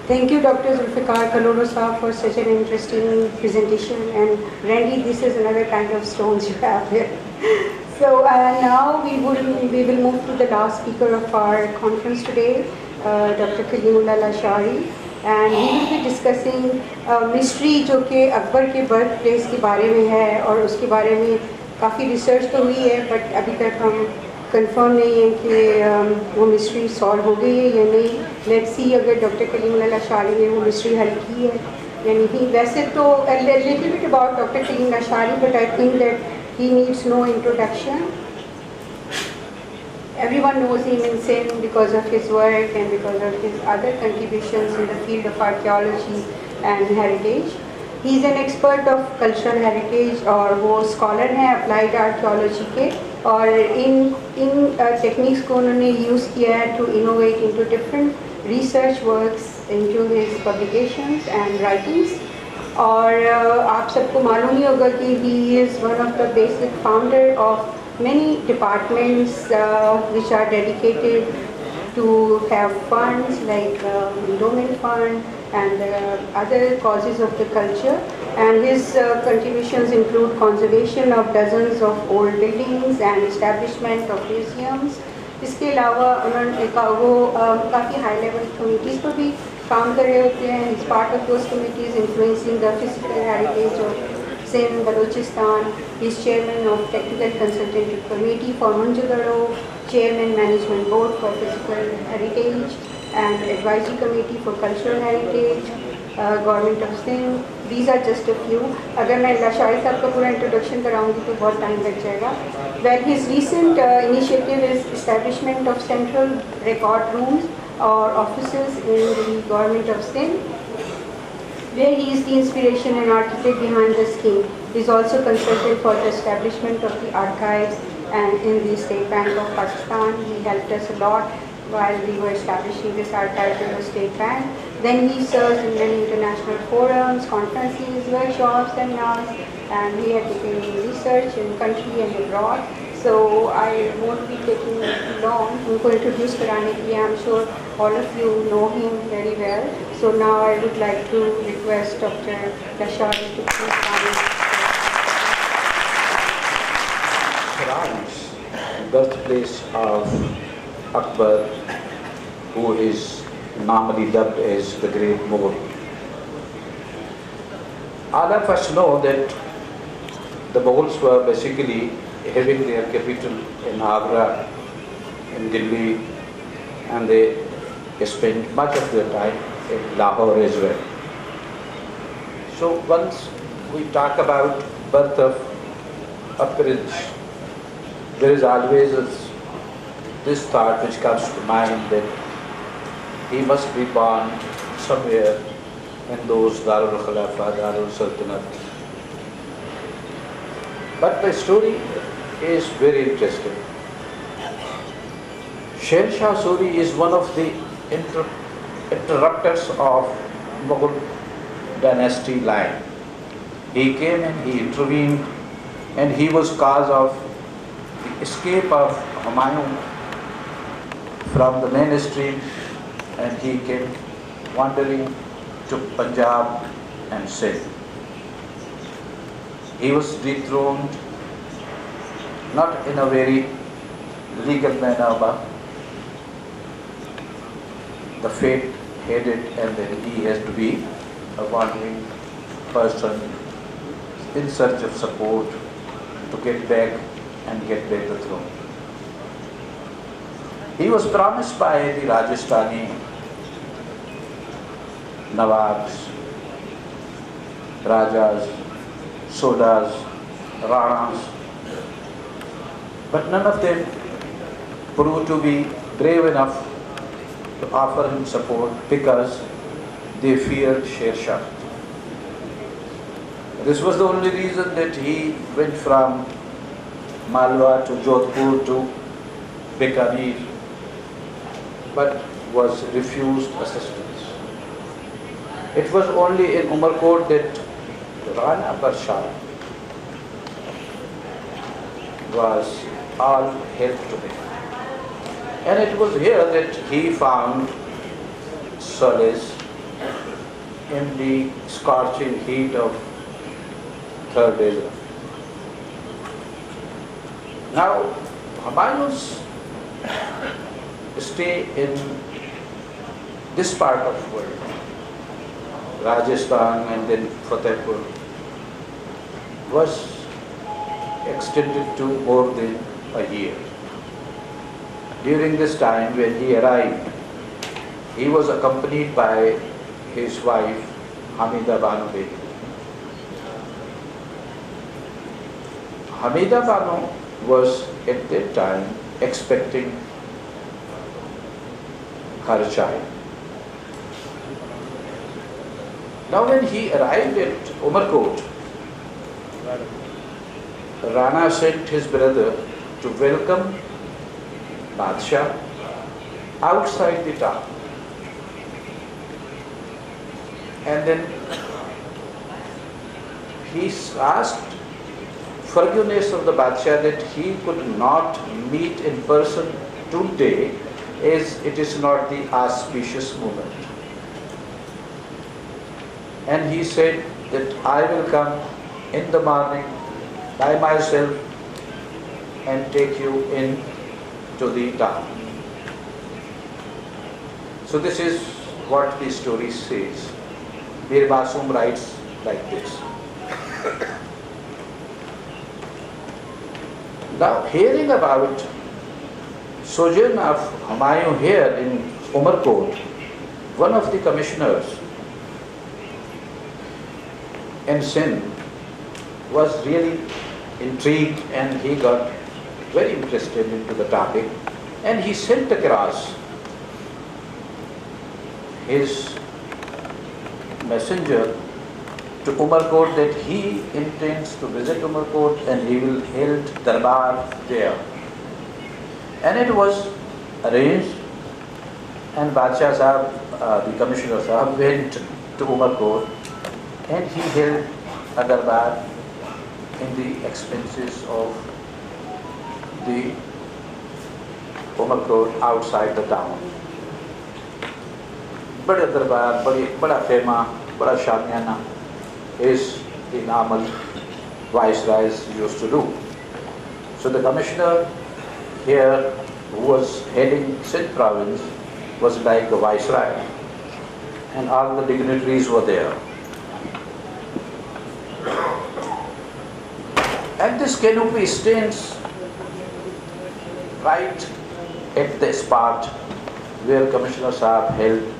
Thank you, Dr. Zulfikar Kaloro Saab, for such an interesting presentation. And Randy, this is another kind of stones you have here. So now we will move to the last speaker of our conference today, Dr. Kalimullah Lashari, and we will be discussing mystery जो कि अकबर के birth place के बारे में है और उसके बारे में काफ़ी रिसर्च तो हुई है, बट अभी तक हम कंफर्म नहीं है कि वो मिस्ट्री सॉल्व हो गई है या नहीं. लेट्स सी अगर डॉक्टर कलीमुल्लाह लाशारी ने वो मिस्ट्री हल की है या नहीं. वैसे तो little bit about doctor Kaleem Lashari, but I think that he needs no introduction. Everyone knows him in Sindh because of his work and because of his other contributions in the field of archaeology and heritage. He is an expert of cultural heritage और वो scholar हैं applied archaeology के, और इन techniques को उन्होंने use किया है to innovate into different research works into his publications and writings. और आप सबको मालूम ही होगा कि he is one of the basic founder of many departments which are dedicated to have funds like endowment fund and other causes of the culture, and his contributions include conservation of dozens of old buildings and establishment of museums. इसके अलावा उन्होंने वो काफ़ी high level committees पर भी काम कर रहे होते हैं. Is part of those committees influencing the physical heritage of Sindh Balochistan. Is chairman of technical consultant committee for Moenjodaro, chairman management board for physical heritage and advisory committee for cultural heritage, government of Sindh. These are just a few. अगर मैं लाशारी साहब का पूरा introduction कराऊंगी तो बहुत time लग जाएगा. Well his recent initiative is establishment of central record rooms or offices in the government of Sindh, where he is the inspiration and architect behind the scheme. He is also consultant for the establishment of the archives and in the State Bank of Pakistan. He helped us a lot while we were establishing this archive in the State Bank. Then he served in many international forums, conferences, workshops, seminars, and he had taken research in country and abroad. So I won't be taking too long. उनको introduce कराने के लिए, I'm sure all of you know him very well. So now I would like to request Dr. Lashari to please come. France, birthplace of Akbar, who is normally dubbed as the Great Mughal. All of us know that the Mughals were basically having their capital in Agra, in Delhi, and they spent much of their time in Lahore as well. So once we talk about birth of a prince, there is always this thought which comes to mind that he must be born somewhere in those Darul Khilafah, Darul Sultanate. But the story is very interesting. Sher Shah Suri is one of the interrupters of Mughal dynasty line. He came and he intervened, and he was cause of the escape of Humayun from the mainstream, and he came wandering to Punjab and Sindh. He was dethroned, not in a very legal manner, but the fate had it, and then he has to be a wandering person in search of support to get back the throne. He was promised by the Rajasthani Nawabs, Rajas, Sodas, Ranas, but none of them proved to be brave enough to offer him support because they feared Sher Shah. This was the only reason that he went from Malwa to Jodhpur to Bikaner, but was refused assistance. It was only in Umarkot that Rana Barsha was all help to him. And it was here that he found solace in the scorching heat of third desert. Now, Humayun's stay in this part of the world, Rajasthan and then Fatehpur, was extended to more than a year. During this time when he arrived, he was accompanied by his wife Hamida Banu Begi. Hamida Banu was at that time expecting her child. Now when he arrived at Umarkot, Rana sent his brother to welcome Badshah outside the town. And then he asked forgiveness of the Badshah that he could not meet in person today as it is not the auspicious moment. And he said that I will come in the morning by myself and take you in to the town. So this is what the story says. Bir Basum writes like this. Now, hearing about sojourn of Humayun here in Umarkot, one of the commissioners in Sindh was really intrigued and he got very interested into the topic, and he sent across his messenger to Umarkot that he intends to visit Umarkot and he will hold darbar there. And it was arranged, and Badshah Sahab, the Commissioner Sahab, went to Umarkot and he held a darbar in the expenses of the Umarkot outside the town. बड़े दरबार, बड़ा खेमा, बड़ा शामियाना is the normal viceroys used to do. So the commissioner here, who was heading Sindh province, was like the viceroy, and all the dignitaries were there. And this canopy stands right at the spot where Commissioner Sahab held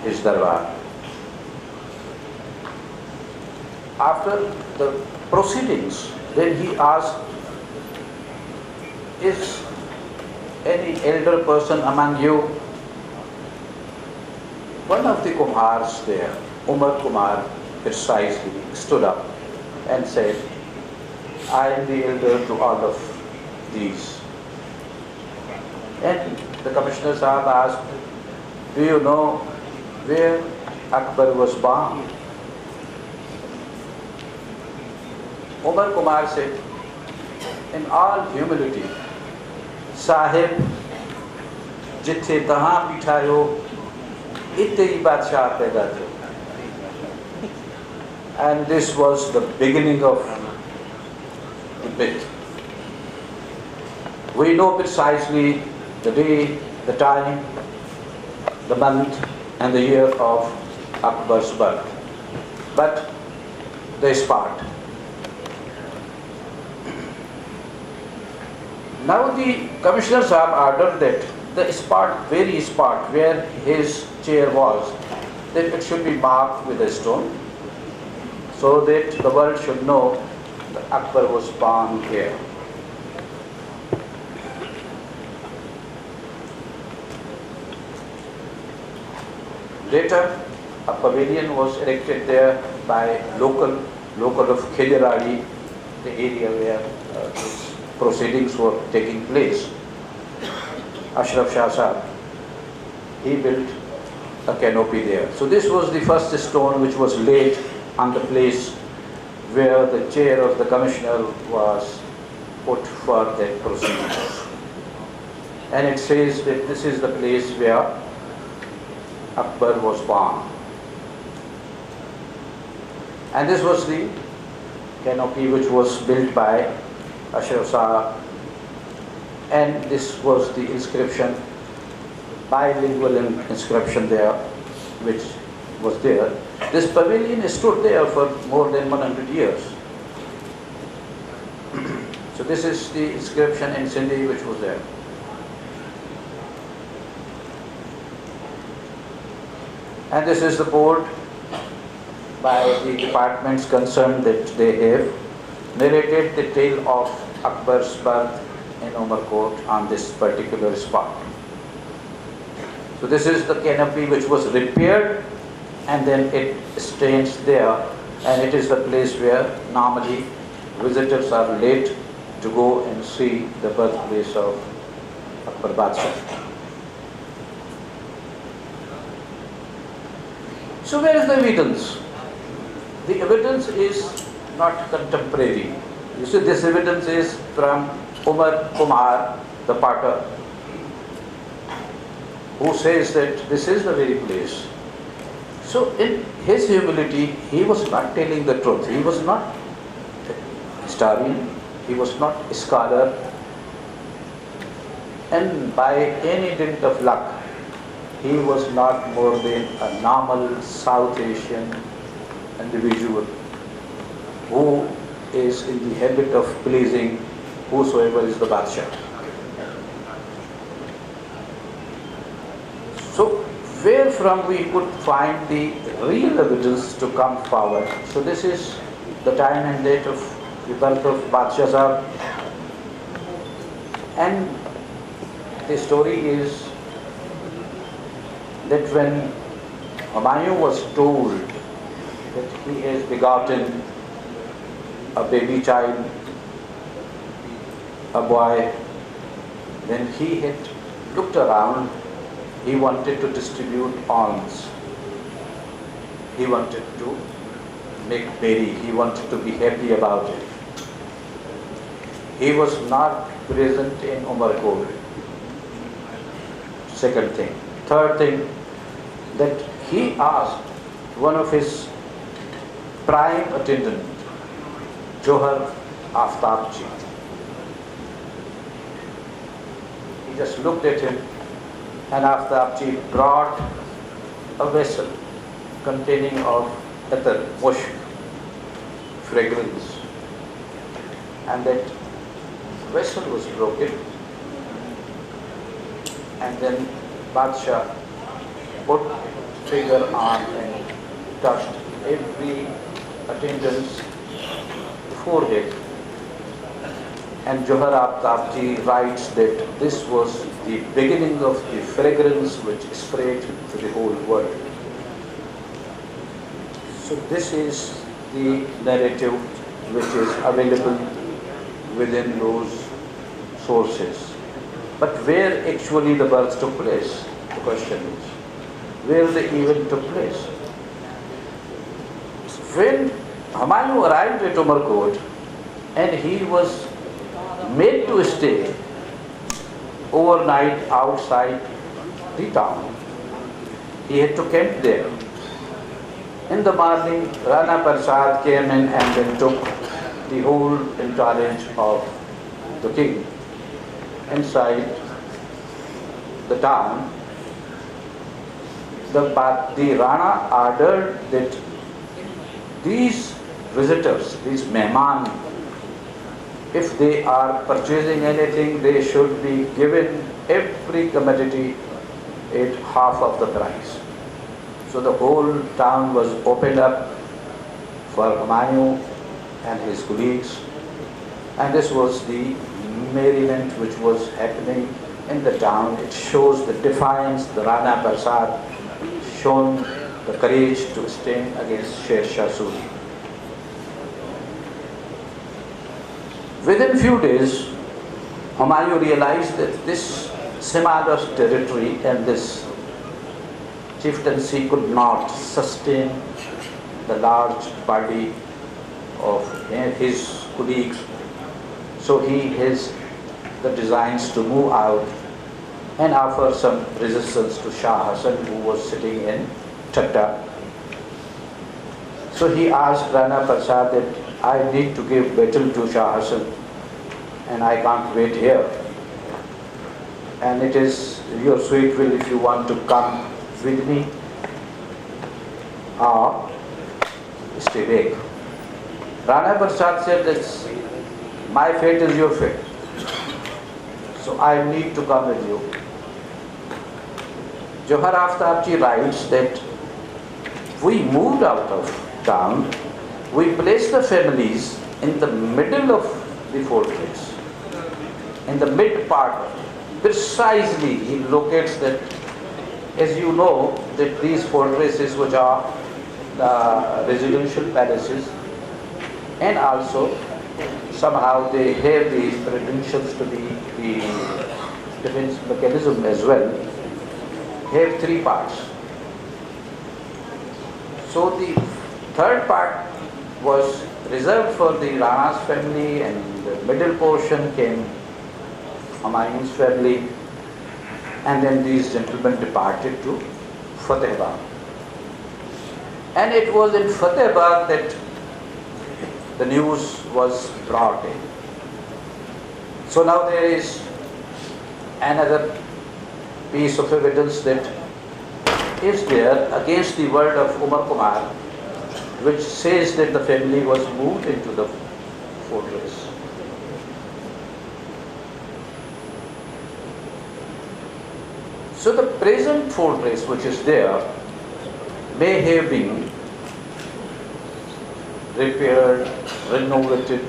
his darbar. After the proceedings, then he asked, is any elder person among you? One of the Kumars there, Umar Kumar, precisely stood up and said, I am the elder to all of these. And the Commissioner Sahab asked, do you know where Akbar was born? Umar Kumar said, in all humility, Sahib, jithe tahan bithayo, itte hi Badshah paida the. And this was the beginning of the bit. We know precisely the day, the time, the month and the year of Akbar's birth. But the spot. Now the Commissioner Sahab ordered that the spot, very spot where his chair was, that it should be marked with a stone, so that the world should know that Akbar was born here. Later, a pavilion was erected there by local of Khiliradi, the area where these proceedings were taking place. Ashraf Shah Sahab, he built a canopy there. So this was the first stone which was laid on the place where the chair of the commissioner was put for that proceedings. And it says that this is the place where Akbar was born. And this was the canopy which was built by Ashraf Shah, and this was the inscription, bilingual inscription there, which was there. This pavilion stood there for more than 100 years. So this is the inscription in Sindhi which was there. And this is the board by the departments concerned that they have narrated the tale of Akbar's birth in Umarkot on this particular spot. So this is the canopy which was repaired, and then it stands there, and it is the place where normally visitors are late to go and see the birthplace of Akbar Badshah. So where is the evidence? The evidence is not contemporary. You see, this evidence is from Umar Kumar, the potter, who says that this is the very place. So in his humility, he was not telling the truth. He was not a historian, he was not a scholar, and by any dint of luck, he was not more than a normal South Asian individual who is in the habit of pleasing whosoever is the Badshah. So where from we could find the real evidence to come forward? So this is the time and date of the birth of Badshah Sahab, and the story is that when Humayun was told that he has begotten a baby child, a boy, then he had looked around. He wanted to distribute alms. He wanted to make merry. He wanted to be happy about it. He was not present in Umarkot. Second thing. Third thing, that he asked one of his prime attendant, Johar Aftabji. He just looked at him, and Aftabji brought a vessel containing of ether, mushk, fragrance, and that vessel was broken, and then Badshah put finger on and touched every attendant's forehead. And Johar Aftabji writes that this was the beginning of the fragrance which spread to the whole world. So this is the narrative which is available within those sources. But where actually the birth took place, the question is, where the event took place? When Humayun arrived at Umarkot and he was made to stay overnight outside the town, he had to camp there. In the morning, Rana Prasad came in and then took the whole in charge of the king inside the town. The Rana ordered that these visitors, these mehman, if they are purchasing anything, they should be given every commodity at half of the price. So the whole town was opened up for Humayun and his colleagues, and this was the merriment which was happening in the town. It shows the defiance, the Rana Prasad shown the courage to stand against Sher Shah Suri. Within few days, Humayun realized that this smaller territory and this chieftaincy could not sustain the large body of his colleagues. So he has the designs to move out and offer some resistance to Shah Hassan, who was sitting in Thatta. So he asked Rana Prasad that I need to give battle to Shah Hassan and I can't wait here. And it is your sweet will if you want to come with me or stay back. Rana Prasad said that my fate is your fate. So I need to come with you. Johar Aftabji writes that we moved out of town, we placed the families in the middle of the fortress, in the mid part. Precisely he locates that, as you know, that these fortresses which are the residential palaces and also somehow they have the credentials to be the defense mechanism as well, have three parts. So the third part was reserved for the Rana's family and the middle portion came Humayun's family, and then these gentlemen departed to Fatehbad. And it was in Fatehbad that the news was brought in. So now there is another piece of evidence that is there against the word of Umar Kumar, which says that the family was moved into the fortress. So the present fortress which is there may have been repaired, renovated,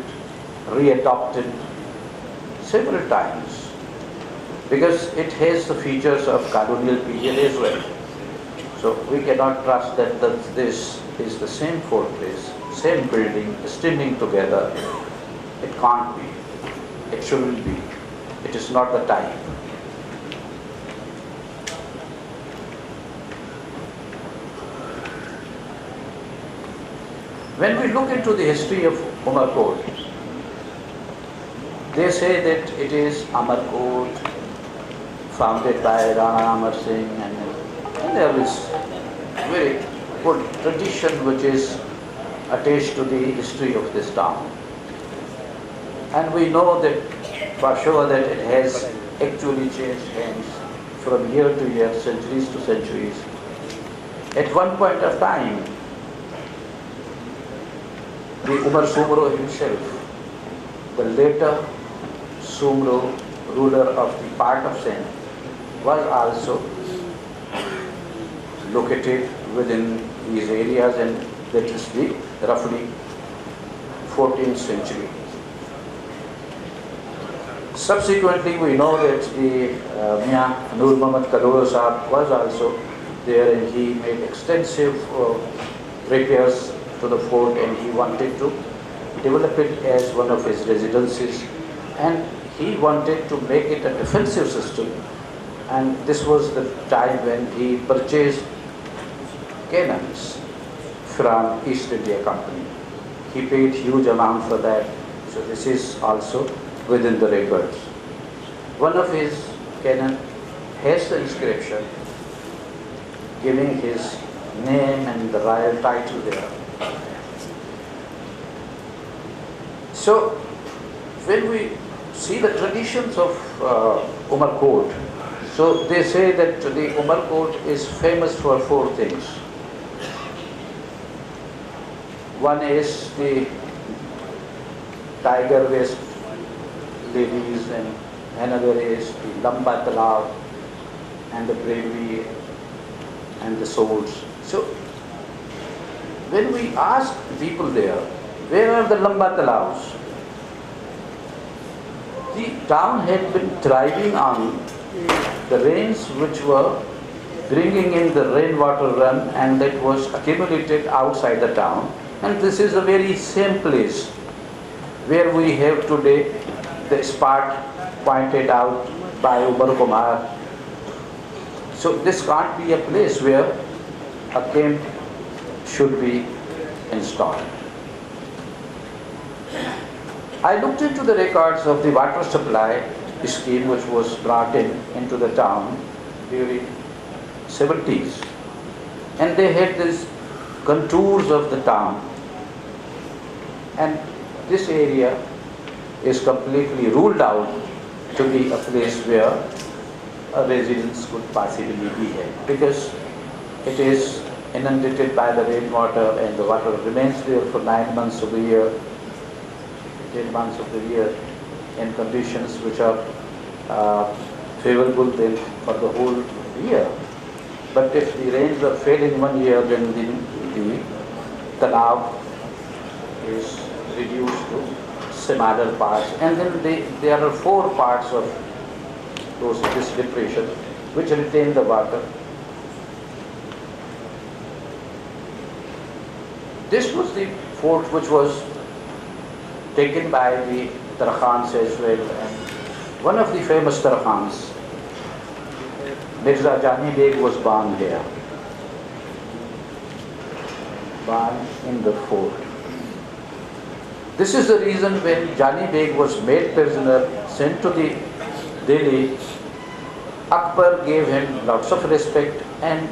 readopted several times because it has the features of colonial period as well. So we cannot trust that this is the same fortress, same building, standing together. It can't be. It shouldn't be. It is not the time. When we look into the history of Umarkot, they say that it is Amarkot, founded by Rana Amar Singh, and there is very good tradition which is attached to the history of this town. And we know that for sure that it has actually changed hands from year to year, centuries to centuries. At one point of time, the Umar Sumro himself, the later Sumro ruler of the part of Sindh, was also located within these areas, and that is the roughly 14th century. Subsequently, we know that the Mian Nur Muhammad Kalora Sahab was also there, and he made extensive repairs to the fort, and he wanted to develop it as one of his residences, and he wanted to make it a defensive system. And this was the time when he purchased cannons from East India Company. He paid huge amount for that, so this is also within the records. One of his cannon has the inscription giving his name and the royal title there. So when we see the traditions of Umarkot, so they say that the Umarkot is famous for four things. One is the tiger waist ladies, and another is the Lamba Talab and the bravery and the swords. So when we ask people there, where are the Lamba Talabs? The town had been thriving on the rains which were bringing in the rainwater run, and that was accumulated outside the town. And this is the very same place where we have today the spot pointed out by Umar Kumar. So this can't be a place where a camp should be installed. I looked into the records of the water supply scheme which was brought into the town during 70s, and they had this contours of the town, and this area is completely ruled out to be a place where a residence could possibly be held, because it is inundated by the rainwater and the water remains there for 9 months of the year, 10 months of the year, in conditions which are favorable then for the whole year. But if the rains are failing one year, then the Tanab is reduced to smaller parts, and then there are 4 parts of this depression which retain the water. This was the fort which was taken by the Tarakhans as well, and one of the famous Tarakhans, Mirza Jani Beg, was born here, born in the fort. This is the reason when Jani Beg was made prisoner, sent to the Delhi, Akbar gave him lots of respect and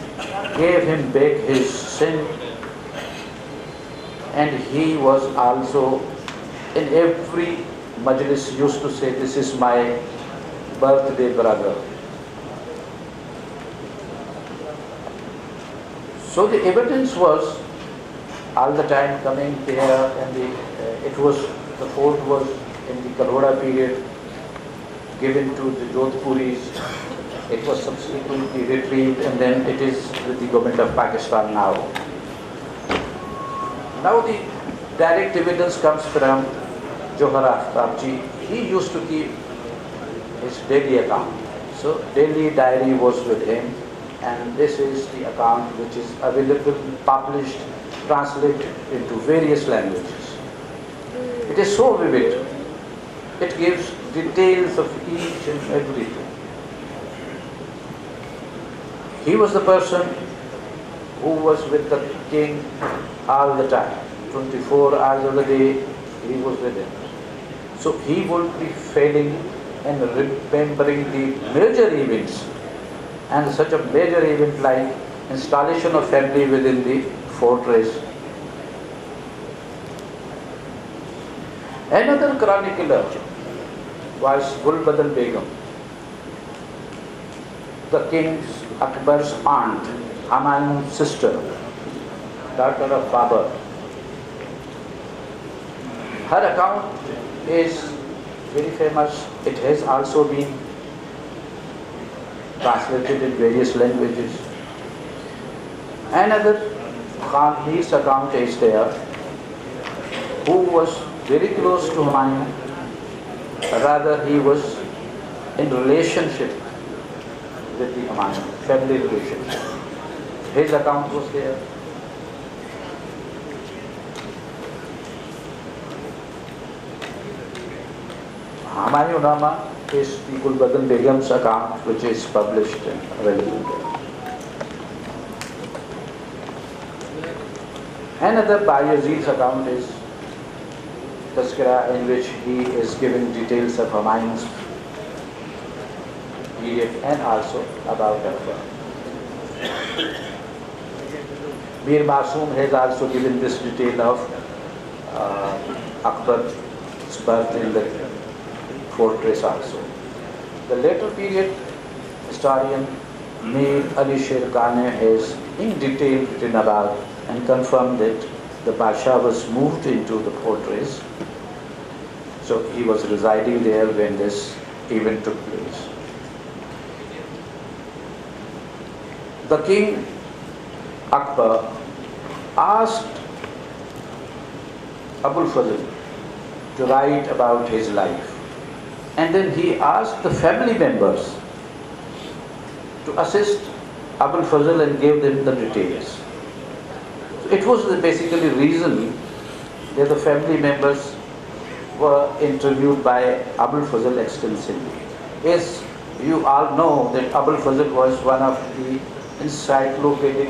gave him back his sin, and he was also in every majlis used to say, "This is my birthday brother." So the evidence was all the time coming there, and the fort was in the Karoda period given to the Jodhpuris. It was subsequently retrieved, and then it is with the government of Pakistan now. Now the direct evidence comes from Johar Aftabji. He used to keep his daily account. So daily diary was with him, and this is the account which is available, published, translated into various languages. It is so vivid. It gives details of each and everything. He was the person who was with the king all the time. 24 hours of the day he was with him. So he would be failing in remembering the major events, and such a major event like installation of family within the fortress. Another chronicler was Gulbadal Begum, the king's Akbar's aunt, Humayun's sister, daughter of Babur. Her account is very famous. It has also been translated in various languages. Another Khan Mir's account is there, who was very close to Humayun. Rather, he was in relationship with the Humayun, family relationship. His account was there. Humayunama is the Gulbadal Begum's account, which is published and available there. Another Bayezid's account is Tazkira, in which he is giving details of Humayun's period and also about Akbar. Mir Masoom has also given this detail of Akbar's birth in the fortress also. The later period historian Mir Ali Sher Khan has in detail written about and confirmed that the Pasha was moved into the fortress. So he was residing there when this event took place. The king Akbar asked Abul Fazl to write about his life, and then he asked the family members to assist Abul Fazl and gave them the details. So it was basically reason that the family members were interviewed by Abul Fazl extensively. As you all know that Abul Fazl was one of the encyclopedic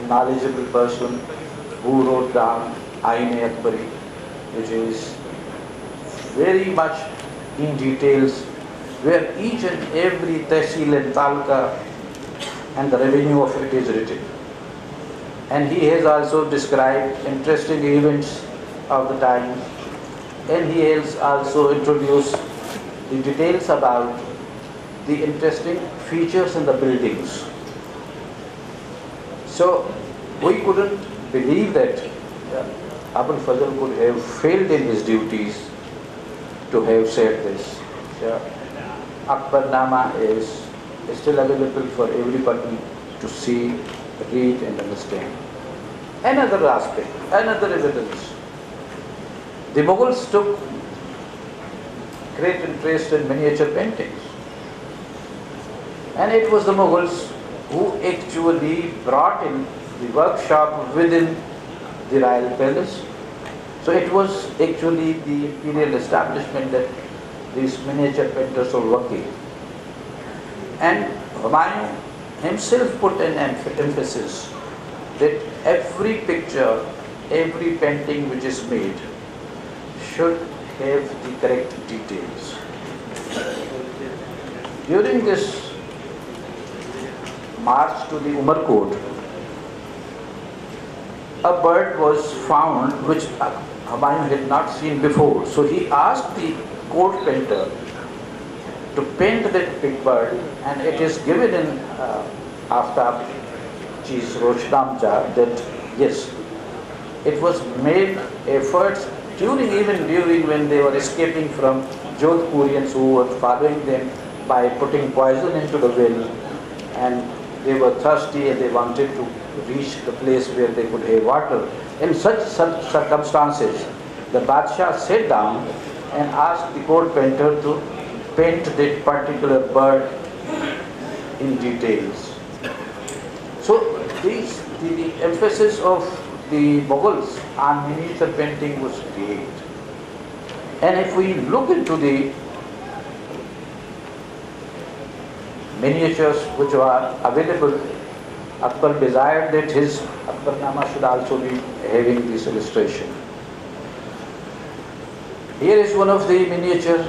knowledgeable person who wrote down Ain-e-Akbari, which is very much in details, where each and every tehsil and talka and the revenue of it is written. and he has also described interesting events of the time, and he has also introduced the details about the interesting features in the buildings. So we couldn't believe that Abul Fazl could have failed in his duties to have said this. Akbarnama is still available for everybody to see, read and understand. Another aspect, another evidence. The Mughals took great interest in miniature paintings. And it was the Mughals who actually brought in the workshop within the royal palace. So it was actually the imperial establishment that these miniature painters were working. And Humayun himself put an emphasis that every picture, every painting which is made should have the correct details. During this march to the Umarkot, a bird was found which Humayun had not seen before. So he asked the court painter to paint that big bird, and it is given in Aftab Ji's Roshnamcha that yes, it was made efforts even during when they were escaping from Jodhpurians who were following them by putting poison into the well, and they were thirsty and they wanted to reach the place where they could have water. In such circumstances, the Badshah sat down and asked the court painter to paint that particular bird in details. So the emphasis of the Mughals on miniature painting was great. And if we look into the miniatures which are available, Akbar desired that his Akbarnama should also be having this illustration. Here is one of the miniatures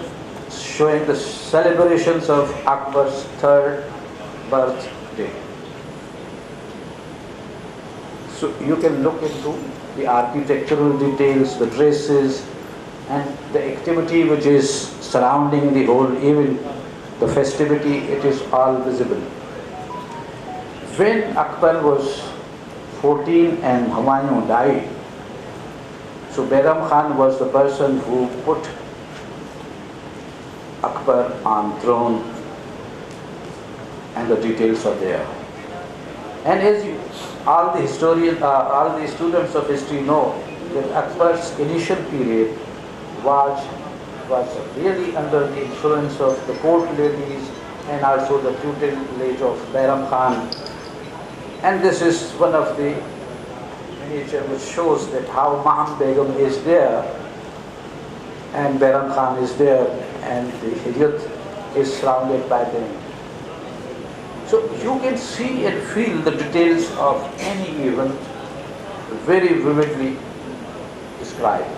showing the celebrations of Akbar's third birthday. So you can look into the architectural details, the dresses, and the activity which is surrounding the whole event, the festivity, it is all visible. When Akbar was 14 and Humayun died, so Bairam Khan was the person who put Akbar on throne, and the details are there. And as all the students of history know, that Akbar's initial period was really under the influence of the court ladies and also the tutelage of Bairam Khan. And this is one of the miniature which shows that how Maham Begum is there and Bairam Khan is there and the youth is surrounded by them. So you can see and feel the details of any event very vividly described.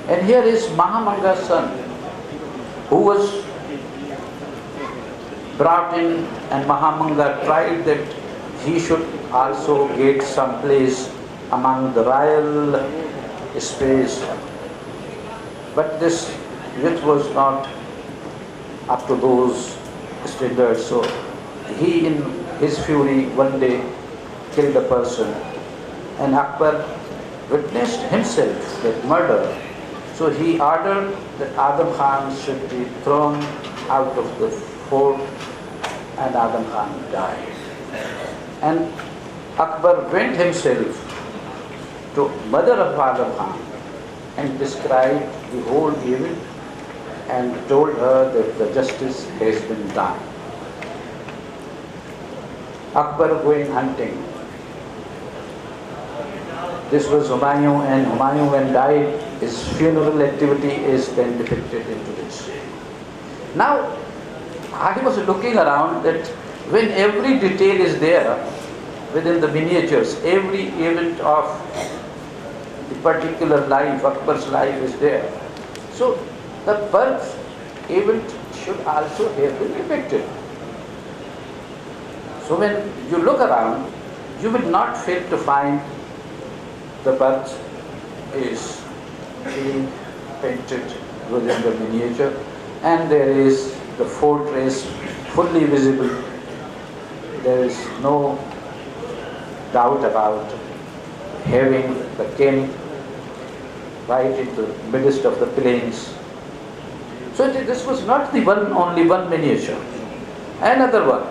And here is Mahamanga's son, who was brought in, and Mahamanga tried that he should also get some place among the royal space. But this youth was not up to those standards. So he, in his fury, one day killed a person, and Akbar witnessed himself that murder. So he ordered that Adam Khan should be thrown out of the fort, and Adam Khan died. And Akbar went himself to mother of Adam Khan and described the whole event and told her that the justice has been done. Akbar going hunting. This was Humayun, and Humayun when died, his funeral activity is then depicted into this. Now, I was looking around that when every detail is there within the miniatures, every event of the particular life, Akbar's life is there. So the birth event should also have been depicted. So when you look around, you will not fail to find the birth is being painted within the miniature, and there is the fortress fully visible. There is no doubt about having the king right in the midst of the plains. So this was not the only one miniature. Another one,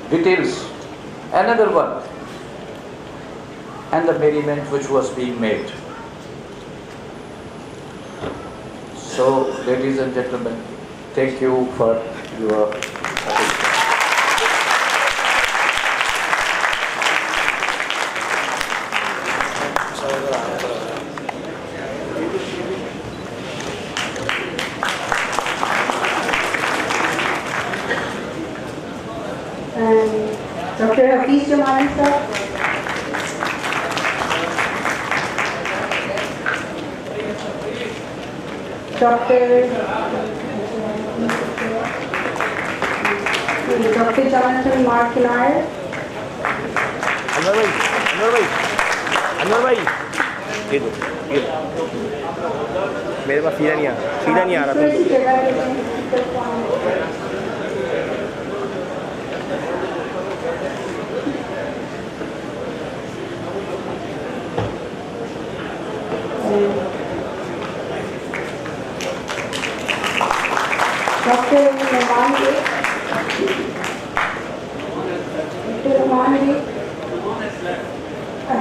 details, another one, and the merriment which was being made. So, ladies and gentlemen, thank you for your attention. And Dr. Hafiz Jamali sir. Dr. Jonathan Mark Nair. Anwar भाई ये दो मेरे पास सीधा नहीं आ रहा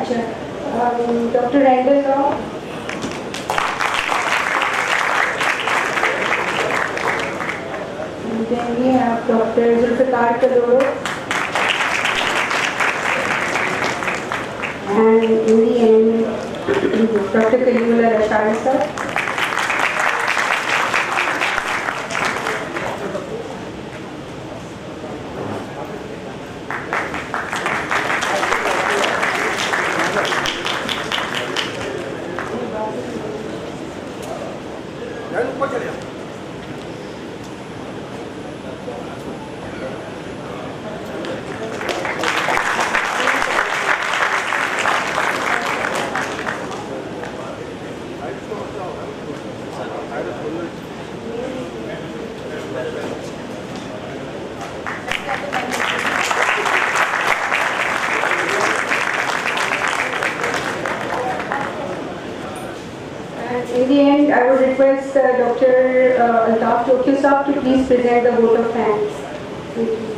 Dr. Rahman, Dr. Randall Rao. And then we have Dr. Zulfikar Kadoro. And in the end, Dr. Kalimullah Rashad sir. In the end, I would request Dr. Altaf Tokyo Saab to please present the vote of thanks. Thank you.